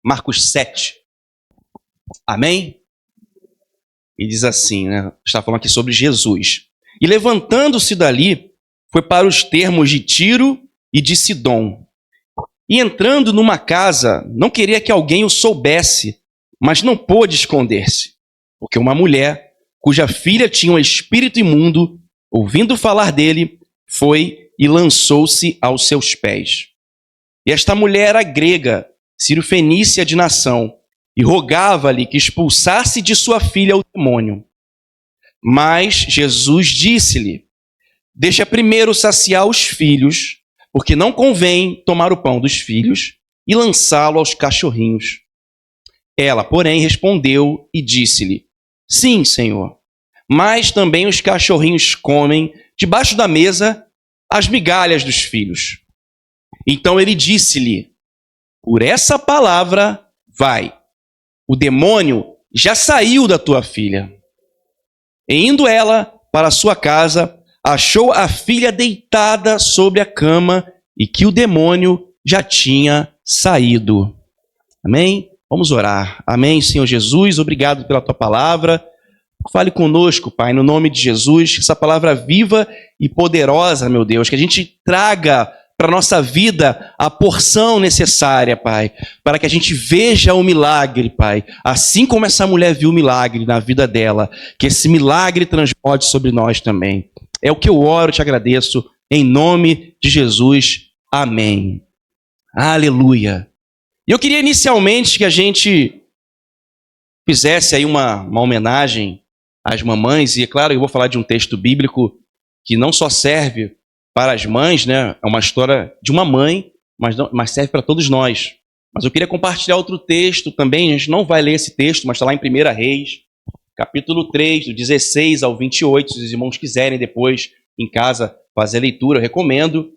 Marcos 7. Amém? E diz assim, né? Está falando aqui sobre Jesus. E levantando-se dali, foi para os termos de Tiro e de Sidom. E entrando numa casa, não queria que alguém o soubesse, mas não pôde esconder-se. Porque uma mulher, cuja filha tinha um espírito imundo, ouvindo falar dele, foi e lançou-se aos seus pés. E esta mulher era grega, cirofenícia de nação, e rogava-lhe que expulsasse de sua filha o demônio. Mas Jesus disse-lhe: deixa primeiro saciar os filhos, porque não convém tomar o pão dos filhos e lançá-lo aos cachorrinhos. Ela, porém, respondeu e disse-lhe: sim, Senhor, mas também os cachorrinhos comem debaixo da mesa as migalhas dos filhos. Então ele disse-lhe: por essa palavra, vai, o demônio já saiu da tua filha. E indo ela para a sua casa, achou a filha deitada sobre a cama e que o demônio já tinha saído. Amém? Vamos orar. Amém, Senhor Jesus, obrigado pela tua palavra. Fale conosco, Pai, no nome de Jesus, essa palavra viva e poderosa, meu Deus, que a gente traga para a nossa vida a porção necessária, Pai, para que a gente veja o milagre, Pai, assim como essa mulher viu o milagre na vida dela, que esse milagre transborde sobre nós também. É o que eu oro e te agradeço, em nome de Jesus. Amém. Aleluia. E eu queria inicialmente que a gente fizesse aí uma homenagem às mamães, e é claro, eu vou falar de um texto bíblico que não só serve para as mães, né? É uma história de uma mãe, mas serve para todos nós. Mas eu queria compartilhar outro texto também, a gente não vai ler esse texto, mas está lá em 1 Reis, capítulo 3, do 16 ao 28, se os irmãos quiserem depois em casa fazer a leitura, eu recomendo.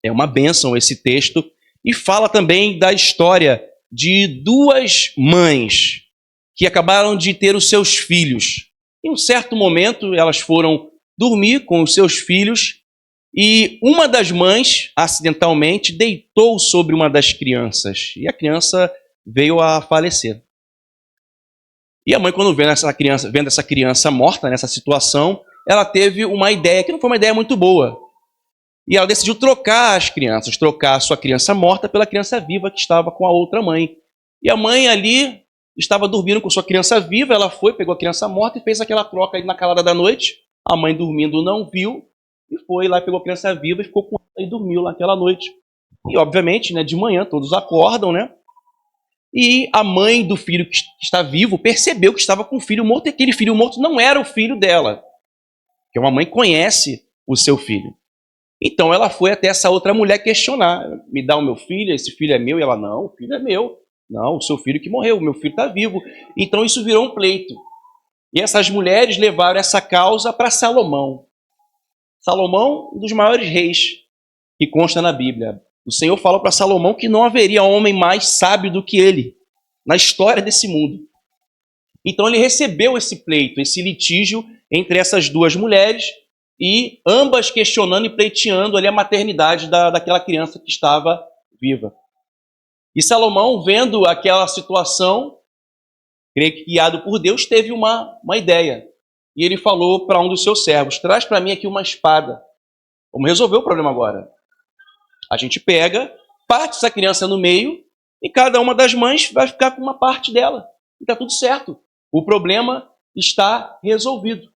É uma bênção esse texto. E fala também da história de duas mães que acabaram de ter os seus filhos. Em um certo momento, elas foram dormir com os seus filhos e uma das mães, acidentalmente, deitou sobre uma das crianças. E a criança veio a falecer. E a mãe, quando vendo essa criança morta nessa situação, ela teve uma ideia, que não foi uma ideia muito boa. E ela decidiu trocar as crianças, trocar a sua criança morta pela criança viva que estava com a outra mãe. E a mãe ali estava dormindo com sua criança viva, ela foi, pegou a criança morta e fez aquela troca aí na calada da noite. A mãe dormindo não viu, e foi lá, pegou a criança viva e ficou com ela e dormiu lá aquela noite. E obviamente, né, de manhã todos acordam, né? E a mãe do filho que está vivo percebeu que estava com o filho morto, e aquele filho morto não era o filho dela. Porque uma mãe conhece o seu filho. Então ela foi até essa outra mulher questionar: me dá o meu filho, esse filho é meu? E ela: não, o filho é meu. Não, o seu filho que morreu, o meu filho está vivo. Então isso virou um pleito. E essas mulheres levaram essa causa para Salomão. Salomão, um dos maiores reis que consta na Bíblia. O Senhor falou para Salomão que não haveria homem mais sábio do que ele na história desse mundo. Então ele recebeu esse pleito, esse litígio entre essas duas mulheres, e ambas questionando e pleiteando ali a maternidade daquela criança que estava viva. E Salomão, vendo aquela situação, creio que guiado por Deus, teve uma ideia. E ele falou para um dos seus servos: traz para mim aqui uma espada. Vamos resolver o problema agora. A gente pega, parte essa criança no meio, e cada uma das mães vai ficar com uma parte dela. E está tudo certo. O problema está resolvido.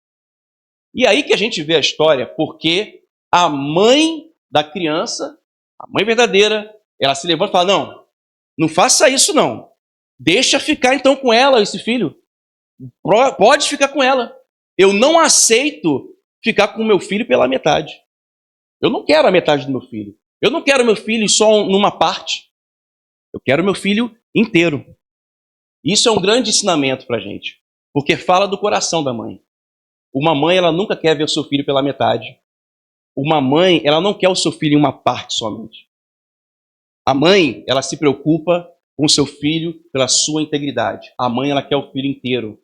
E aí que a gente vê a história, porque a mãe da criança, a mãe verdadeira, ela se levanta e fala: não, não faça isso não. Deixa ficar então com ela, esse filho. Pode ficar com ela. Eu não aceito ficar com o meu filho pela metade. Eu não quero a metade do meu filho. Eu não quero meu filho só numa parte. Eu quero meu filho inteiro. Isso é um grande ensinamento para a gente, porque fala do coração da mãe. Uma mãe, ela nunca quer ver o seu filho pela metade. Uma mãe, ela não quer o seu filho em uma parte somente. A mãe, ela se preocupa com o seu filho pela sua integridade. A mãe, ela quer o filho inteiro.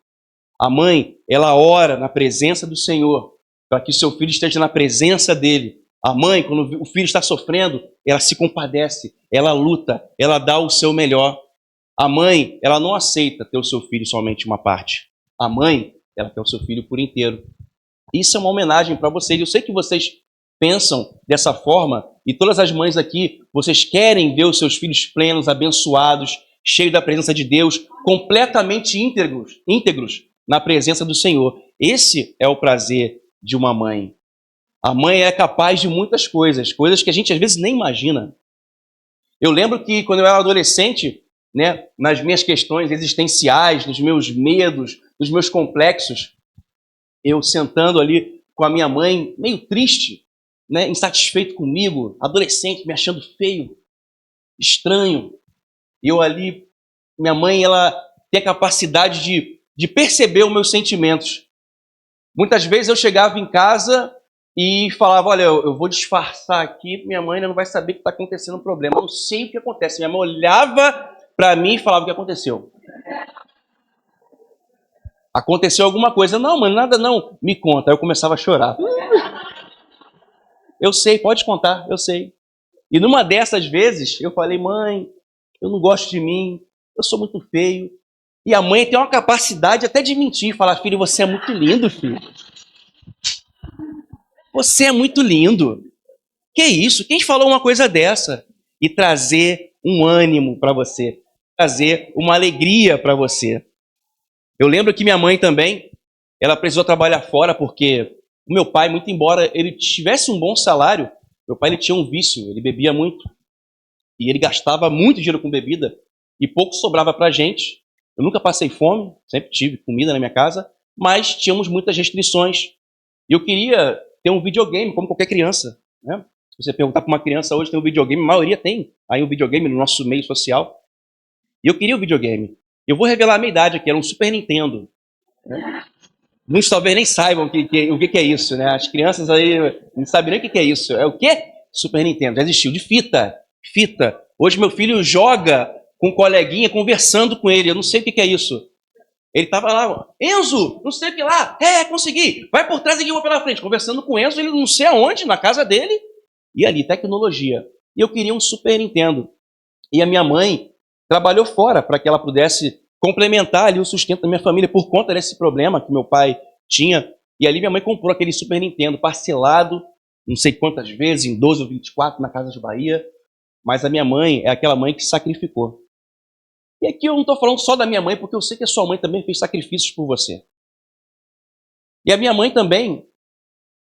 A mãe, ela ora na presença do Senhor, para que o seu filho esteja na presença dele. A mãe, quando o filho está sofrendo, ela se compadece, ela luta, ela dá o seu melhor. A mãe, ela não aceita ter o seu filho somente uma parte. A mãe, ela quer o seu filho por inteiro. Isso é uma homenagem para vocês. Eu sei que vocês pensam dessa forma, e todas as mães aqui, vocês querem ver os seus filhos plenos, abençoados, cheios da presença de Deus, completamente íntegros na presença do Senhor. Esse é o prazer de uma mãe. A mãe é capaz de muitas coisas, coisas que a gente às vezes nem imagina. Eu lembro que quando eu era adolescente, né, nas minhas questões existenciais, nos meus medos, nos meus complexos, eu sentando ali com a minha mãe, meio triste, né, insatisfeito comigo, adolescente, me achando feio, estranho. Eu ali, minha mãe, ela tem a capacidade de perceber os meus sentimentos. Muitas vezes eu chegava em casa e falava, olha, eu vou disfarçar aqui, minha mãe não vai saber que está acontecendo um problema. Eu não sei o que acontece. Minha mãe olhava para mim e falava o que aconteceu. Aconteceu alguma coisa. Não, mãe, nada não. Me conta. Aí eu começava a chorar. Eu sei, pode contar, eu sei. E numa dessas vezes, eu falei, mãe, eu não gosto de mim, eu sou muito feio. E a mãe tem uma capacidade até de mentir, falar, filho, você é muito lindo, filho. Você é muito lindo. Que isso? Quem falou uma coisa dessa? E trazer um ânimo para você, trazer uma alegria para você. Eu lembro que minha mãe também, ela precisou trabalhar fora porque o meu pai, muito embora ele tivesse um bom salário, meu pai ele tinha um vício, ele bebia muito e ele gastava muito dinheiro com bebida e pouco sobrava para a gente. Eu nunca passei fome, sempre tive comida na minha casa, mas tínhamos muitas restrições. E eu queria ter um videogame, como qualquer criança, né? Se você perguntar para uma criança hoje tem um videogame, a maioria tem aí um videogame no nosso meio social. E eu queria o videogame. Eu vou revelar a minha idade aqui, era um Super Nintendo. Né? Muitos talvez nem saibam o que é isso, né? As crianças aí não sabem nem o que é isso. É o quê? Super Nintendo. Já existiu. De fita. Fita. Hoje meu filho joga com um coleguinha conversando com ele. Eu não sei o que é isso. Ele estava lá, Enzo, não sei o que lá. Consegui. Vai por trás e eu vou pela frente. Conversando com o Enzo, ele não sei aonde, na casa dele. E ali, tecnologia. E eu queria um Super Nintendo. E a minha mãe trabalhou fora para que ela pudesse complementar ali o sustento da minha família por conta desse problema que meu pai tinha. E ali minha mãe comprou aquele Super Nintendo parcelado, não sei quantas vezes, em 12 ou 24, na Casa de Bahia. Mas a minha mãe é aquela mãe que se sacrificou. E aqui eu não estou falando só da minha mãe, porque eu sei que a sua mãe também fez sacrifícios por você. E a minha mãe também,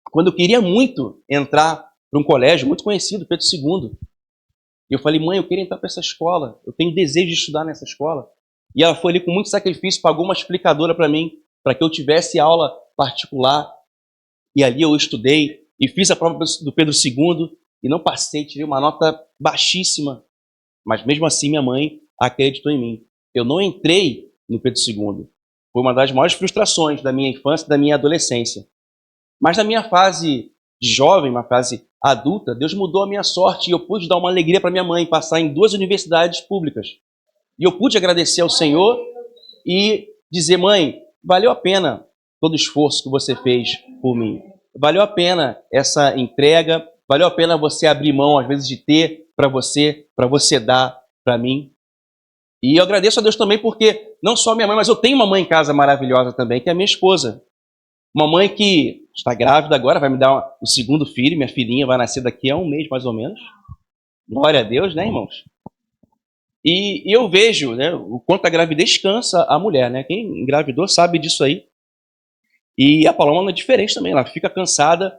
quando eu queria muito entrar para um colégio muito conhecido, Pedro II, eu falei, mãe, eu quero entrar para essa escola, eu tenho desejo de estudar nessa escola. E ela foi ali com muito sacrifício, pagou uma explicadora para mim, para que eu tivesse aula particular. E ali eu estudei e fiz a prova do Pedro II e não passei, tirei uma nota baixíssima. Mas mesmo assim minha mãe acreditou em mim. Eu não entrei no Pedro II. Foi uma das maiores frustrações da minha infância e da minha adolescência. Mas na minha fase de jovem, uma fase adulta, Deus mudou a minha sorte e eu pude dar uma alegria para minha mãe, passar em 2 universidades públicas. E eu pude agradecer ao Senhor e dizer, mãe, valeu a pena todo o esforço que você fez por mim. Valeu a pena essa entrega, valeu a pena você abrir mão, às vezes, de ter para você dar para mim. E eu agradeço a Deus também porque não só minha mãe, mas eu tenho uma mãe em casa maravilhosa também, que é a minha esposa. Uma mãe que está grávida agora, vai me dar o segundo filho, minha filhinha vai nascer daqui a um mês, mais ou menos. Glória a Deus, né, irmãos? E eu vejo, né, o quanto a gravidez cansa a mulher, né? Quem engravidou sabe disso aí. E a Paloma não é diferente também, ela fica cansada,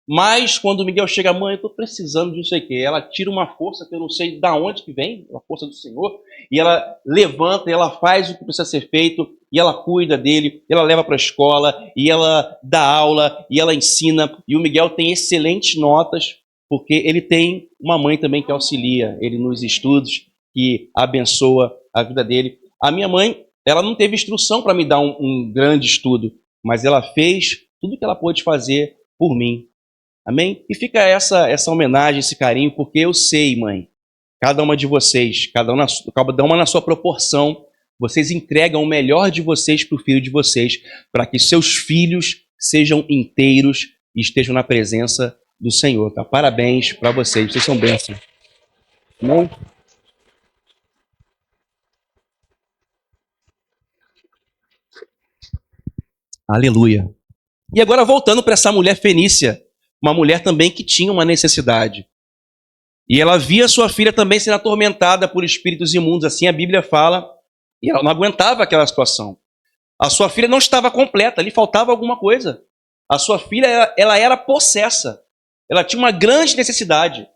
mas quando o Miguel chega, mãe, eu estou precisando de não sei o quê, ela tira uma força que eu não sei de onde que vem, a força do Senhor, e ela levanta, e ela faz o que precisa ser feito, e ela cuida dele, ela leva para a escola, e ela dá aula, e ela ensina, e o Miguel tem excelentes notas, porque ele tem uma mãe também que auxilia ele nos estudos, que abençoa a vida dele. A minha mãe, ela não teve instrução para me dar um grande estudo, mas ela fez tudo o que ela pôde fazer por mim. Amém? E fica essa homenagem, esse carinho, porque eu sei, mãe, cada uma de vocês, cada uma na sua proporção, vocês entregam o melhor de vocês para o filho de vocês, para que seus filhos sejam inteiros e estejam na presença do Senhor. Tá? Parabéns para vocês são bênçãos. Amém? Aleluia. E agora voltando para essa mulher fenícia, uma mulher também que tinha uma necessidade. E ela via sua filha também sendo atormentada por espíritos imundos, assim a Bíblia fala, e ela não aguentava aquela situação. A sua filha não estava completa, lhe faltava alguma coisa. A sua filha, ela era possessa. Ela tinha uma grande necessidade.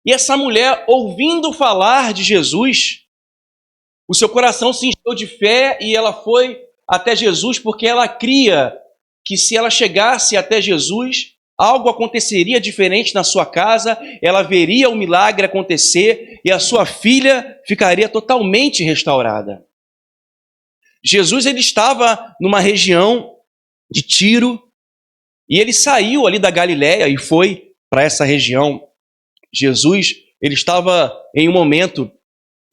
E essa mulher, ouvindo falar de Jesus, o seu coração se encheu de fé e ela foi até Jesus porque ela cria que se ela chegasse até Jesus, algo aconteceria diferente na sua casa, ela veria o milagre acontecer e a sua filha ficaria totalmente restaurada. Jesus, ele estava numa região de Tiro e ele saiu ali da Galiléia e foi para essa região. Jesus, ele estava em um momento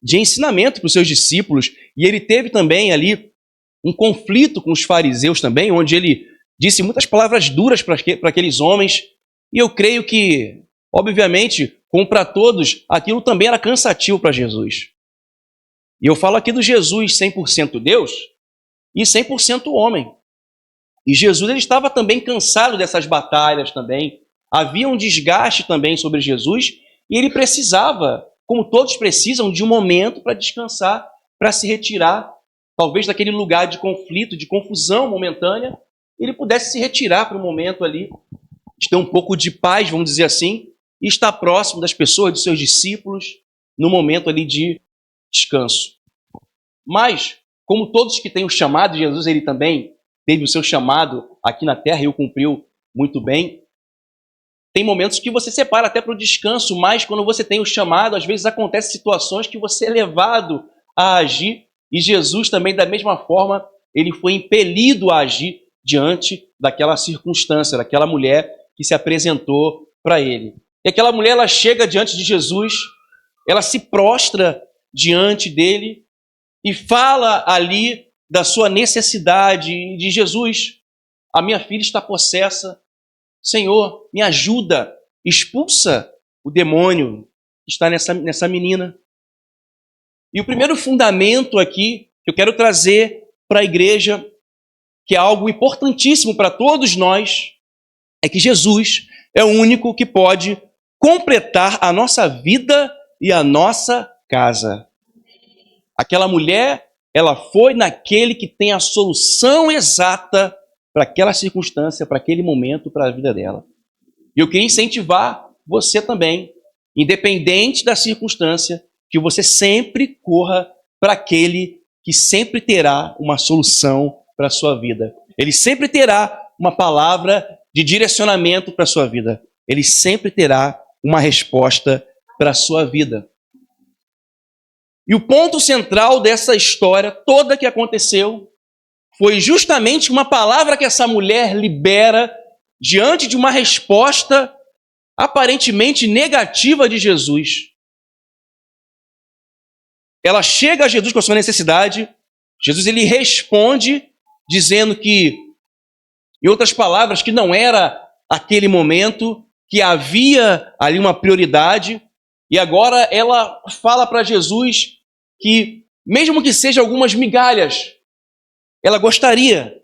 de ensinamento para os seus discípulos e ele teve também ali um conflito com os fariseus também, onde ele disse muitas palavras duras para aqueles homens, e eu creio que, obviamente, como para todos, aquilo também era cansativo para Jesus. E eu falo aqui do Jesus 100% Deus e 100% homem. E Jesus, ele estava também cansado dessas batalhas também, havia um desgaste também sobre Jesus, e ele precisava, como todos precisam, de um momento para descansar, para se retirar, talvez daquele lugar de conflito, de confusão momentânea, ele pudesse se retirar para um momento ali, de ter um pouco de paz, vamos dizer assim, e estar próximo das pessoas, dos seus discípulos, no momento ali de descanso. Mas, como todos que têm o chamado, Jesus ele também teve o seu chamado aqui na terra e o cumpriu muito bem. Tem momentos que você separa até para o descanso, mas quando você tem o chamado, às vezes acontecem situações que você é levado a agir, e Jesus também, da mesma forma, ele foi impelido a agir diante daquela circunstância, daquela mulher que se apresentou para ele. E aquela mulher, ela chega diante de Jesus, ela se prostra diante dele e fala ali da sua necessidade de Jesus. A minha filha está possessa. Senhor, me ajuda. Expulsa o demônio que está nessa menina. E o primeiro fundamento aqui que eu quero trazer para a igreja, que é algo importantíssimo para todos nós, é que Jesus é o único que pode completar a nossa vida e a nossa casa. Aquela mulher, ela foi naquele que tem a solução exata para aquela circunstância, para aquele momento, para a vida dela. E eu queria incentivar você também, independente da circunstância, que você sempre corra para aquele que sempre terá uma solução para a sua vida. Ele sempre terá uma palavra de direcionamento para a sua vida. Ele sempre terá uma resposta para a sua vida. E o ponto central dessa história toda que aconteceu foi justamente uma palavra que essa mulher libera diante de uma resposta aparentemente negativa de Jesus. Ela chega a Jesus com a sua necessidade, Jesus ele responde dizendo que, em outras palavras, que não era aquele momento, que havia ali uma prioridade, e agora ela fala para Jesus que, mesmo que seja algumas migalhas, ela gostaria,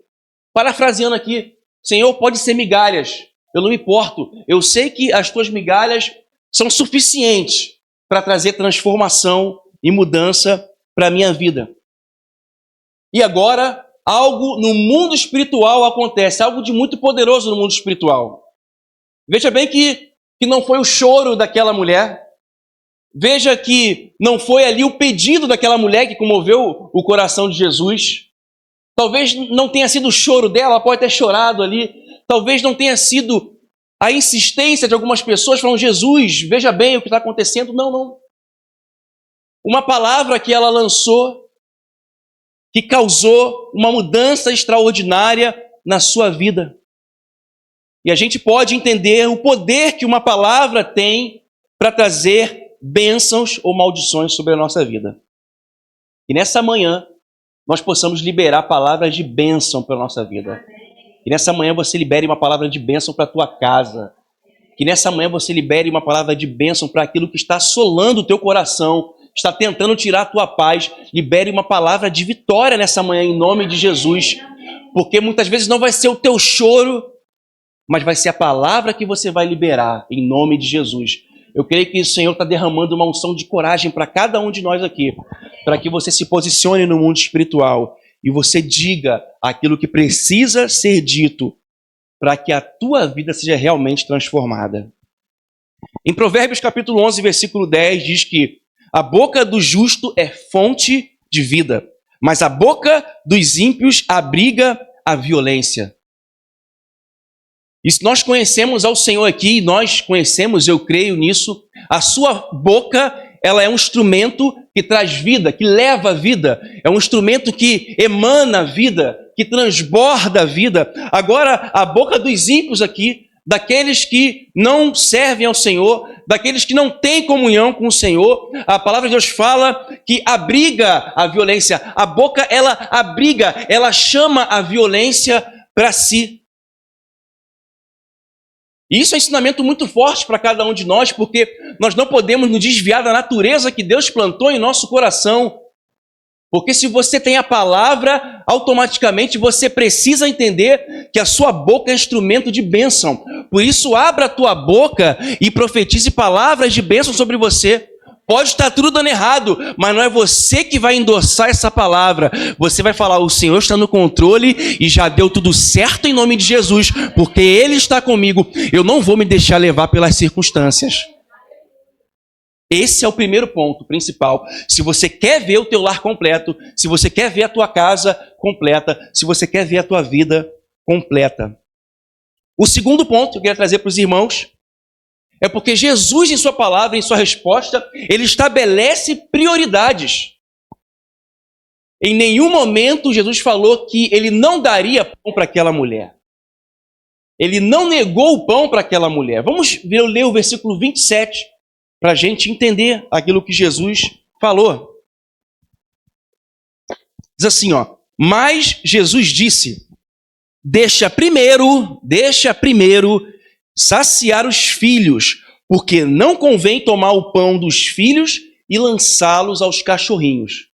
parafraseando aqui, Senhor, pode ser migalhas, eu não me importo, eu sei que as tuas migalhas são suficientes para trazer transformação e mudança para a minha vida. E agora, algo no mundo espiritual acontece, algo de muito poderoso no mundo espiritual. Veja bem que não foi o choro daquela mulher, veja que não foi ali o pedido daquela mulher que comoveu o coração de Jesus. Talvez não tenha sido o choro dela, ela pode ter chorado ali. Talvez não tenha sido a insistência de algumas pessoas falando, Jesus, veja bem o que está acontecendo. Não. Uma palavra que ela lançou, que causou uma mudança extraordinária na sua vida. E a gente pode entender o poder que uma palavra tem para trazer bênçãos ou maldições sobre a nossa vida. E nessa manhã, nós possamos liberar palavras de bênção para a nossa vida. Que nessa manhã você libere uma palavra de bênção para a tua casa. Que nessa manhã você libere uma palavra de bênção para aquilo que está assolando o teu coração, está tentando tirar a tua paz. Libere uma palavra de vitória nessa manhã, em nome de Jesus. Porque muitas vezes não vai ser o teu choro, mas vai ser a palavra que você vai liberar, em nome de Jesus. Eu creio que o Senhor está derramando uma unção de coragem para cada um de nós aqui, para que você se posicione no mundo espiritual e você diga aquilo que precisa ser dito para que a tua vida seja realmente transformada. Em Provérbios capítulo 11, versículo 10, diz que a boca do justo é fonte de vida, mas a boca dos ímpios abriga a violência. E se nós conhecemos ao Senhor aqui, nós conhecemos, eu creio nisso, a sua boca, ela é um instrumento que traz vida, que leva a vida, é um instrumento que emana a vida, que transborda a vida. Agora, a boca dos ímpios aqui, daqueles que não servem ao Senhor, daqueles que não têm comunhão com o Senhor, a palavra de Deus fala que abriga a violência. A boca, ela abriga, ela chama a violência para si. E isso é um ensinamento muito forte para cada um de nós, porque nós não podemos nos desviar da natureza que Deus plantou em nosso coração. Porque se você tem a palavra, automaticamente você precisa entender que a sua boca é instrumento de bênção. Por isso, abra a tua boca e profetize palavras de bênção sobre você. Pode estar tudo dando errado, mas não é você que vai endossar essa palavra. Você vai falar, o Senhor está no controle e já deu tudo certo em nome de Jesus, porque Ele está comigo. Eu não vou me deixar levar pelas circunstâncias. Esse é o primeiro ponto principal. Se você quer ver o teu lar completo, se você quer ver a tua casa completa, se você quer ver a tua vida completa. O segundo ponto que eu queria trazer para os irmãos é porque Jesus, em sua palavra, em sua resposta, ele estabelece prioridades. Em nenhum momento Jesus falou que ele não daria pão para aquela mulher. Ele não negou o pão para aquela mulher. Vamos ler o versículo 27 para a gente entender aquilo que Jesus falou. Diz assim, ó. Mas Jesus disse, deixa primeiro saciar os filhos, porque não convém tomar o pão dos filhos e lançá-los aos cachorrinhos.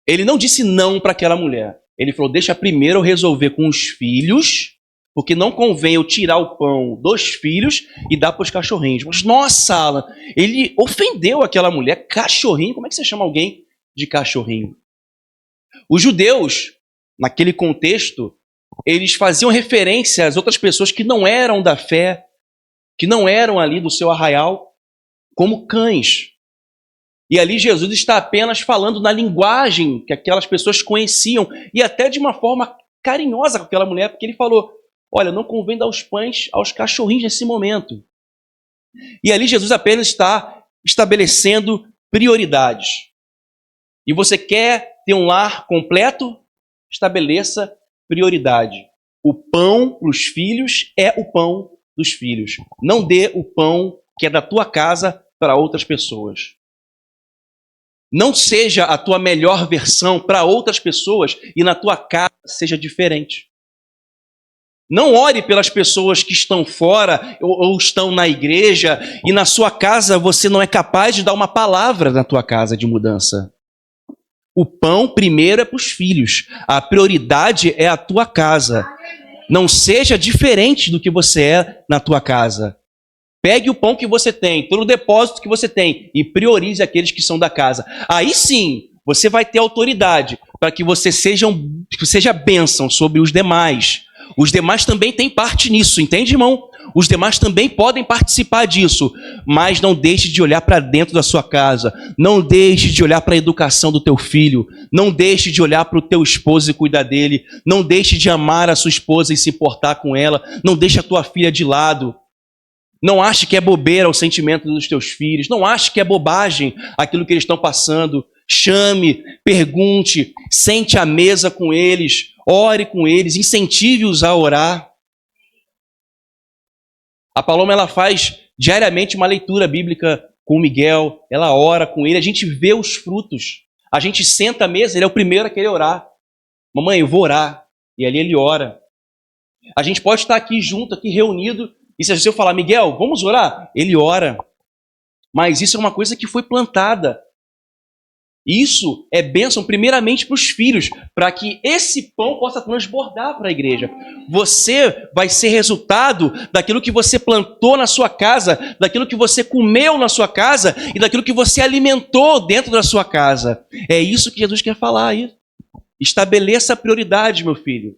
Ele não disse não para aquela mulher. Ele falou, deixa primeiro eu resolver com os filhos, porque não convém eu tirar o pão dos filhos e dar para os cachorrinhos. Mas, nossa, Alan, ele ofendeu aquela mulher. Cachorrinho? Como é que você chama alguém de cachorrinho? Os judeus, naquele contexto, eles faziam referência às outras pessoas que não eram da fé, que não eram ali do seu arraial, como cães. E ali Jesus está apenas falando na linguagem que aquelas pessoas conheciam, e até de uma forma carinhosa com aquela mulher, porque ele falou, olha, não convém dar os pães aos cachorrinhos nesse momento. E ali Jesus apenas está estabelecendo prioridades. E você quer ter um lar completo? Estabeleça prioridade. O pão para os filhos é o pão dos filhos. Não dê o pão que é da tua casa para outras pessoas. Não seja a tua melhor versão para outras pessoas e na tua casa seja diferente. Não ore pelas pessoas que estão fora ou estão na igreja e na sua casa você não é capaz de dar uma palavra na tua casa de mudança. O pão primeiro é para os filhos. A prioridade é a tua casa. Não seja diferente do que você é na tua casa. Pegue o pão que você tem, todo o depósito que você tem e priorize aqueles que são da casa. Aí sim, você vai ter autoridade para que você seja bênção sobre os demais. Os demais também têm parte nisso, entende, irmão? Os demais também podem participar disso, mas não deixe de olhar para dentro da sua casa, não deixe de olhar para a educação do teu filho, não deixe de olhar para o teu esposo e cuidar dele, não deixe de amar a sua esposa e se importar com ela, não deixe a tua filha de lado. Não ache que é bobeira o sentimento dos teus filhos, não ache que é bobagem aquilo que eles estão passando. Chame, pergunte, sente à mesa com eles, ore com eles, incentive-os a orar. A Paloma, ela faz diariamente uma leitura bíblica com o Miguel, ela ora com ele, a gente vê os frutos. A gente senta à mesa, ele é o primeiro a querer orar. Mamãe, eu vou orar. E ali ele ora. A gente pode estar aqui junto, aqui reunido, e se eu falar, Miguel, vamos orar? Ele ora. Mas isso é uma coisa que foi plantada. Isso é bênção primeiramente para os filhos, para que esse pão possa transbordar para a igreja. Você vai ser resultado daquilo que você plantou na sua casa, daquilo que você comeu na sua casa e daquilo que você alimentou dentro da sua casa. É isso que Jesus quer falar aí. Estabeleça a prioridade, meu filho.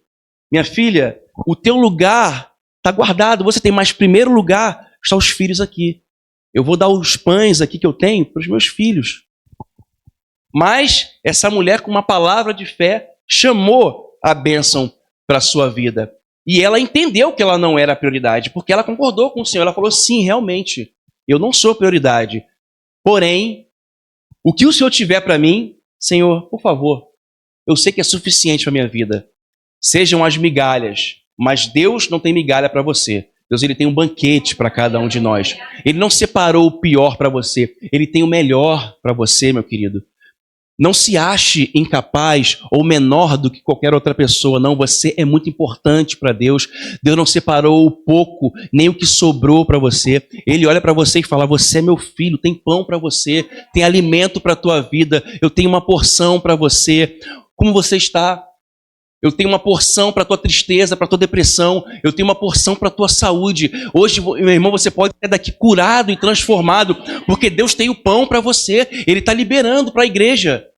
Minha filha, o teu lugar está guardado. Você tem mais primeiro lugar, estão os filhos aqui. Eu vou dar os pães aqui que eu tenho para os meus filhos. Mas essa mulher, com uma palavra de fé, chamou a bênção para a sua vida. E ela entendeu que ela não era a prioridade, porque ela concordou com o Senhor. Ela falou, sim, realmente, eu não sou prioridade. Porém, o que o Senhor tiver para mim, Senhor, por favor, eu sei que é suficiente para a minha vida. Sejam as migalhas, mas Deus não tem migalha para você. Deus, ele tem um banquete para cada um de nós. Ele não separou o pior para você. Ele tem o melhor para você, meu querido. Não se ache incapaz ou menor do que qualquer outra pessoa. Não, você é muito importante para Deus. Deus não separou o pouco, nem o que sobrou para você. Ele olha para você e fala, você é meu filho, tem pão para você, tem alimento para a tua vida, eu tenho uma porção para você. Como você está? Eu tenho uma porção para a tua tristeza, para a tua depressão. Eu tenho uma porção para a tua saúde. Hoje, meu irmão, você pode sair daqui curado e transformado, porque Deus tem o pão para você. Ele está liberando para a igreja.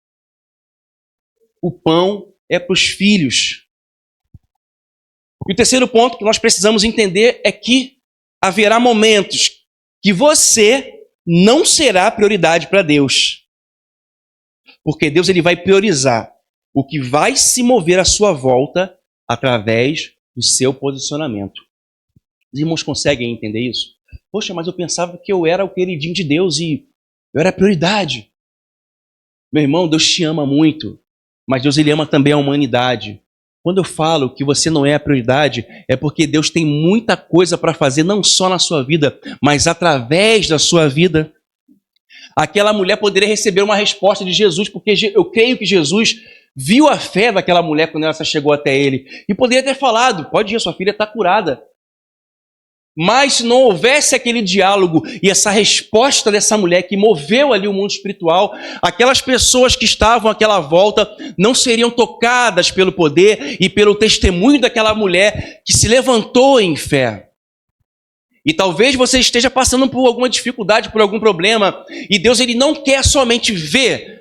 O pão é para os filhos. E o terceiro ponto que nós precisamos entender é que haverá momentos que você não será prioridade para Deus. Porque Deus, ele vai priorizar o que vai se mover à sua volta através do seu posicionamento. Os irmãos conseguem entender isso? Poxa, mas eu pensava que eu era o queridinho de Deus e eu era a prioridade. Meu irmão, Deus te ama muito, mas Deus, ele ama também a humanidade. Quando eu falo que você não é a prioridade, é porque Deus tem muita coisa para fazer, não só na sua vida, mas através da sua vida. Aquela mulher poderia receber uma resposta de Jesus, porque eu creio que Jesus viu a fé daquela mulher quando ela chegou até ele. E poderia ter falado, pode ir, sua filha está curada. Mas se não houvesse aquele diálogo e essa resposta dessa mulher que moveu ali o mundo espiritual, aquelas pessoas que estavam àquela volta não seriam tocadas pelo poder e pelo testemunho daquela mulher que se levantou em fé. E talvez você esteja passando por alguma dificuldade, por algum problema, e Deus, ele não quer somente ver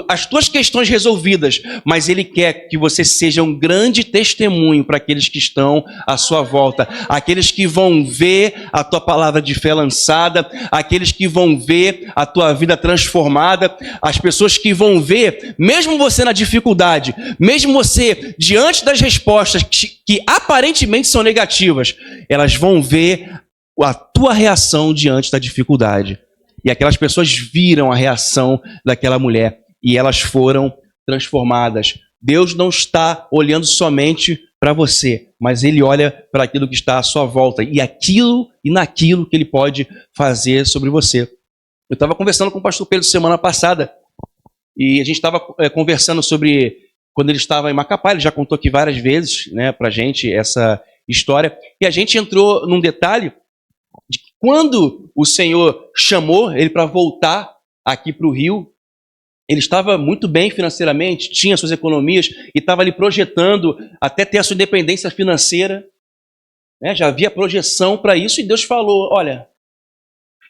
as tuas questões resolvidas, mas ele quer que você seja um grande testemunho para aqueles que estão à sua volta, aqueles que vão ver a tua palavra de fé lançada, aqueles que vão ver a tua vida transformada, as pessoas que vão ver, mesmo você na dificuldade, mesmo você diante das respostas que aparentemente são negativas, elas vão ver a tua reação diante da dificuldade. E aquelas pessoas viram a reação daquela mulher e elas foram transformadas. Deus não está olhando somente para você, mas ele olha para aquilo que está à sua volta e aquilo e naquilo que ele pode fazer sobre você. Eu estava conversando com o pastor Pedro semana passada e a gente estava conversando sobre quando ele estava em Macapá. Ele já contou aqui várias vezes, né, para a gente essa história, e a gente entrou num detalhe de que quando o Senhor chamou ele para voltar aqui para o Rio, ele estava muito bem financeiramente, tinha suas economias e estava ali projetando até ter a sua independência financeira, né? Já havia projeção para isso e Deus falou, olha,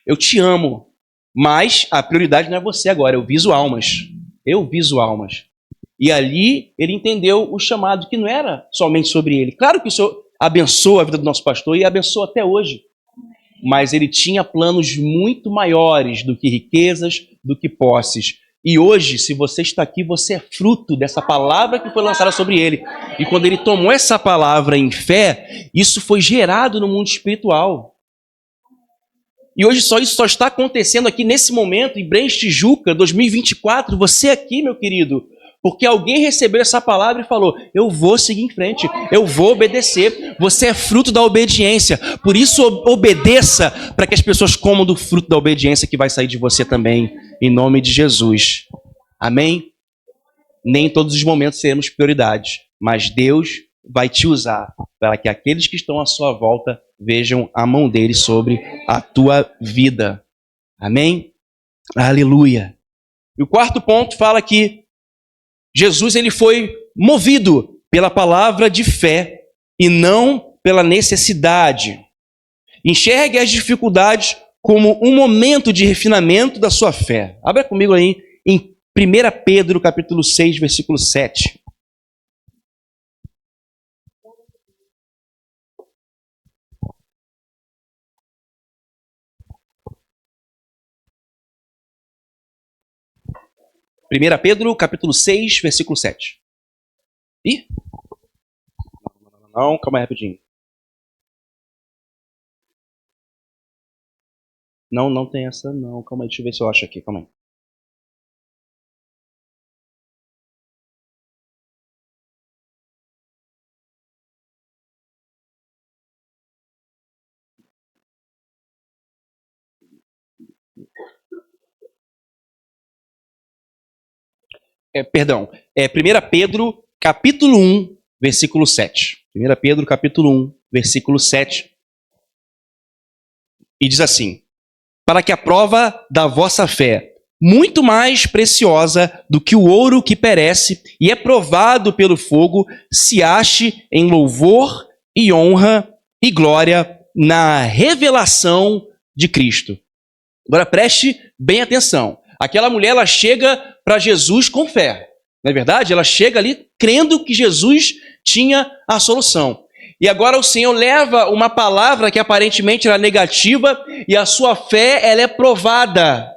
eu te amo, mas a prioridade não é você agora, eu viso almas. E ali ele entendeu o chamado, que não era somente sobre ele. Claro que o Senhor abençoa a vida do nosso pastor e abençoa até hoje, mas ele tinha planos muito maiores do que riquezas, do que posses. E hoje, se você está aqui, você é fruto dessa palavra que foi lançada sobre ele. E quando ele tomou essa palavra em fé, isso foi gerado no mundo espiritual. E hoje isso só está acontecendo aqui nesse momento, em Brenes Tijuca, 2024, você aqui, meu querido, porque alguém recebeu essa palavra e falou, eu vou seguir em frente, eu vou obedecer. Você é fruto da obediência, por isso obedeça, para que as pessoas comam do fruto da obediência que vai sair de você também, em nome de Jesus. Amém? Nem em todos os momentos seremos prioridades, mas Deus vai te usar para que aqueles que estão à sua volta vejam a mão dele sobre a tua vida. Amém? Aleluia. E o quarto ponto fala que Jesus ele foi movido pela palavra de fé e não pela necessidade. Enxergue as dificuldades como um momento de refinamento da sua fé. Abra comigo aí em 1 Pedro, capítulo 6, versículo 7. Primeira Pedro, capítulo 6, versículo 7. Ih? Não, calma aí rapidinho. Não tem essa não. Calma aí, deixa eu ver se eu acho aqui. Calma aí. Perdão. 1 Pedro, capítulo 1, versículo 7. 1 Pedro, capítulo 1, versículo 7. E diz assim: para que a prova da vossa fé, muito mais preciosa do que o ouro que perece e é provado pelo fogo, se ache em louvor e honra e glória na revelação de Cristo. Agora preste bem atenção. Aquela mulher, ela chega para Jesus com fé. Não é verdade? Ela chega ali crendo que Jesus tinha a solução. E agora o Senhor leva uma palavra que aparentemente era negativa e a sua fé, ela é provada.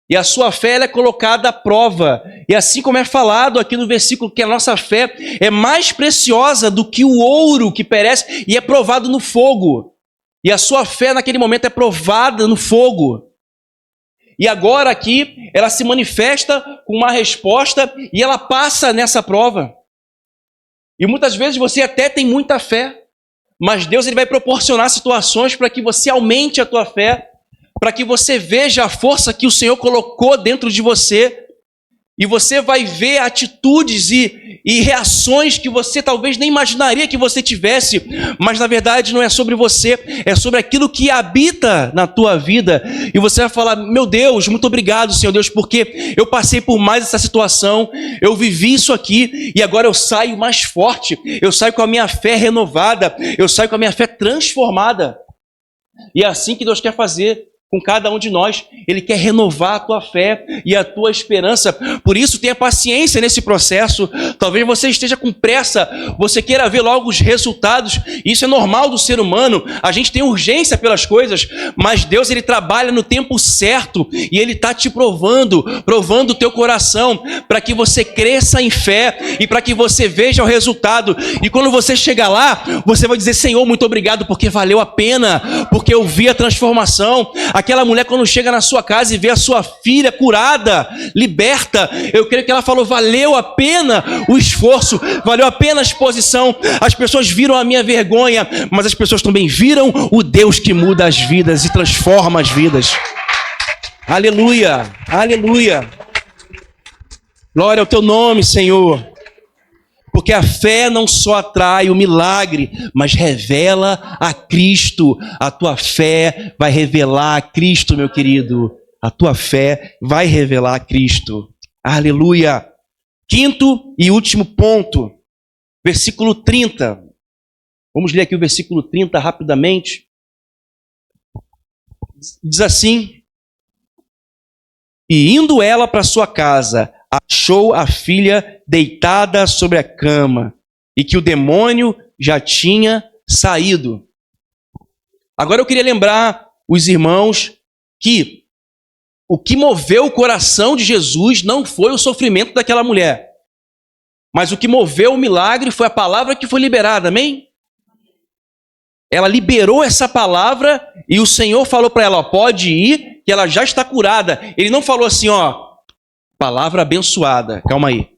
E a sua fé, ela é colocada à prova. E assim como é falado aqui no versículo, que a nossa fé é mais preciosa do que o ouro que perece e é provado no fogo. E a sua fé naquele momento é provada no fogo. E agora aqui, ela se manifesta com uma resposta e ela passa nessa prova. E muitas vezes você até tem muita fé, mas Deus ele vai proporcionar situações para que você aumente a tua fé, para que você veja a força que o Senhor colocou dentro de você, e você vai ver atitudes e reações que você talvez nem imaginaria que você tivesse, mas na verdade não é sobre você, é sobre aquilo que habita na tua vida. E você vai falar: meu Deus, muito obrigado, Senhor Deus, porque eu passei por mais essa situação, eu vivi isso aqui e agora eu saio mais forte, eu saio com a minha fé renovada, eu saio com a minha fé transformada. E é assim que Deus quer fazer com cada um de nós. Ele quer renovar a tua fé e a tua esperança. Por isso, tenha paciência nesse processo. Talvez você esteja com pressa, você queira ver logo os resultados. Isso é normal do ser humano. A gente tem urgência pelas coisas, mas Deus ele trabalha no tempo certo e Ele está te provando o teu coração, para que você cresça em fé e para que você veja o resultado. E quando você chegar lá, você vai dizer: Senhor, muito obrigado, porque valeu a pena, porque eu vi a transformação. Aquela mulher, quando chega na sua casa e vê a sua filha curada, liberta, eu creio que ela falou: valeu a pena o esforço, valeu a pena a exposição. As pessoas viram a minha vergonha, mas as pessoas também viram o Deus que muda as vidas e transforma as vidas. Aleluia, aleluia. Glória ao teu nome, Senhor. Porque a fé não só atrai o milagre, mas revela a Cristo. A tua fé vai revelar a Cristo, meu querido. A tua fé vai revelar a Cristo. Aleluia. Quinto e último ponto. Versículo 30. Vamos ler aqui o versículo 30 rapidamente. Diz assim: e indo ela para sua casa, achou a filha deitada sobre a cama, e que o demônio já tinha saído. Agora eu queria lembrar os irmãos que o que moveu o coração de Jesus não foi o sofrimento daquela mulher, mas o que moveu o milagre foi a palavra que foi liberada, amém? Ela liberou essa palavra e o Senhor falou para ela: ó, pode ir, que ela já está curada. Ele não falou assim: ó, palavra abençoada, calma aí,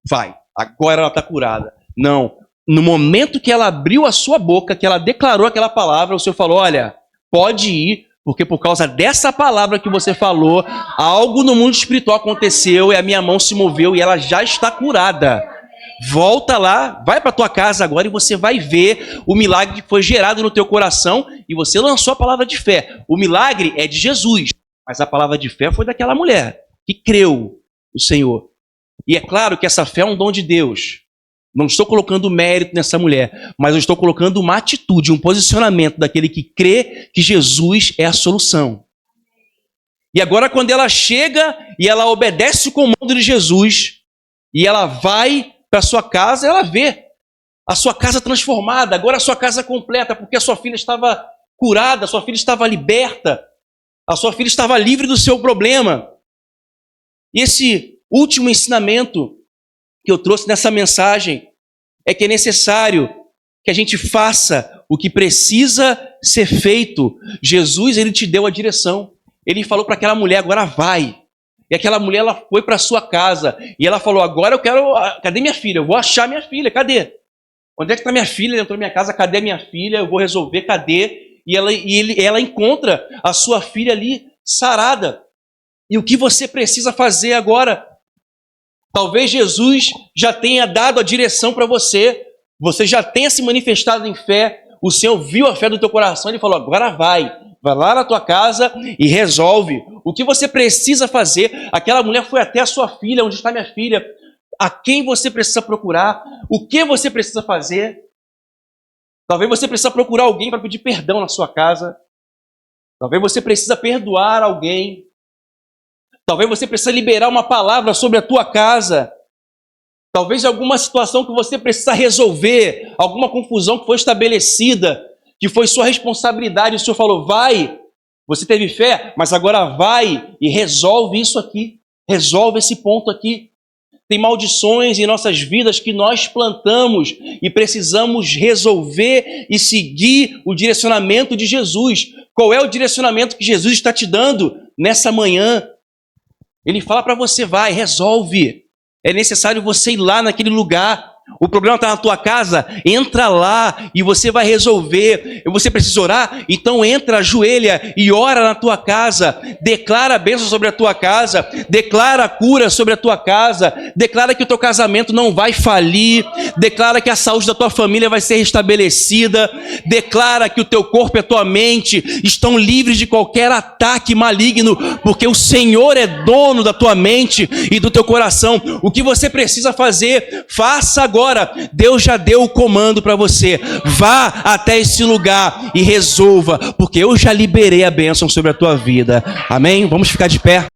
vai, agora ela está curada. Não, no momento que ela abriu a sua boca, que ela declarou aquela palavra, o Senhor falou: olha, pode ir, porque por causa dessa palavra que você falou, algo no mundo espiritual aconteceu e a minha mão se moveu e ela já está curada. Volta lá, vai para tua casa agora e você vai ver o milagre que foi gerado no teu coração, e você lançou a palavra de fé. O milagre é de Jesus. Mas a palavra de fé foi daquela mulher que creu no Senhor. E é claro que essa fé é um dom de Deus. Não estou colocando mérito nessa mulher, mas eu estou colocando uma atitude, um posicionamento daquele que crê que Jesus é a solução. E agora quando ela chega e ela obedece o comando de Jesus, e ela vai para sua casa, ela vê a sua casa transformada, agora a sua casa completa, porque a sua filha estava curada, a sua filha estava liberta, a sua filha estava livre do seu problema. E esse último ensinamento que eu trouxe nessa mensagem é que é necessário que a gente faça o que precisa ser feito. Jesus, ele te deu a direção. Ele falou para aquela mulher, agora vai. E aquela mulher, ela foi para sua casa. E ela falou, agora eu quero... Cadê minha filha? Eu vou achar minha filha. Cadê? Onde é que está minha filha? Ela entrou na minha casa. Cadê minha filha? Eu vou resolver. Cadê? E ela encontra a sua filha ali sarada. E o que você precisa fazer agora? Talvez Jesus já tenha dado a direção para você. Você já tenha se manifestado em fé. O Senhor viu a fé do teu coração. Ele falou, agora vai. Vai lá na tua casa e resolve. O que você precisa fazer? Aquela mulher foi até a sua filha. Onde está minha filha? A quem você precisa procurar? O que você precisa fazer? Talvez você precisa procurar alguém para pedir perdão na sua casa. Talvez você precisa perdoar alguém. Talvez você precisa liberar uma palavra sobre a tua casa. Talvez alguma situação que você precisa resolver, alguma confusão que foi estabelecida, que foi sua responsabilidade. O Senhor falou, vai, você teve fé, mas agora vai e resolve isso aqui. Resolve esse ponto aqui. Tem maldições em nossas vidas que nós plantamos e precisamos resolver e seguir o direcionamento de Jesus. Qual é o direcionamento que Jesus está te dando nessa manhã? Ele fala para você, vai, resolve. É necessário você ir lá naquele lugar. O problema está na tua casa, entra lá e você vai resolver. Você precisa orar? Então entra, ajoelha e ora na tua casa. Declara a bênção sobre a tua casa. Declara a cura sobre a tua casa. Declara que o teu casamento não vai falir. Declara que a saúde da tua família vai ser restabelecida. Declara que o teu corpo e a tua mente estão livres de qualquer ataque maligno, porque o Senhor é dono da tua mente e do teu coração. O que você precisa fazer, faça agora. Deus já deu o comando para você. Vá até esse lugar e resolva, porque eu já liberei a bênção sobre a tua vida. Amém? Vamos ficar de pé.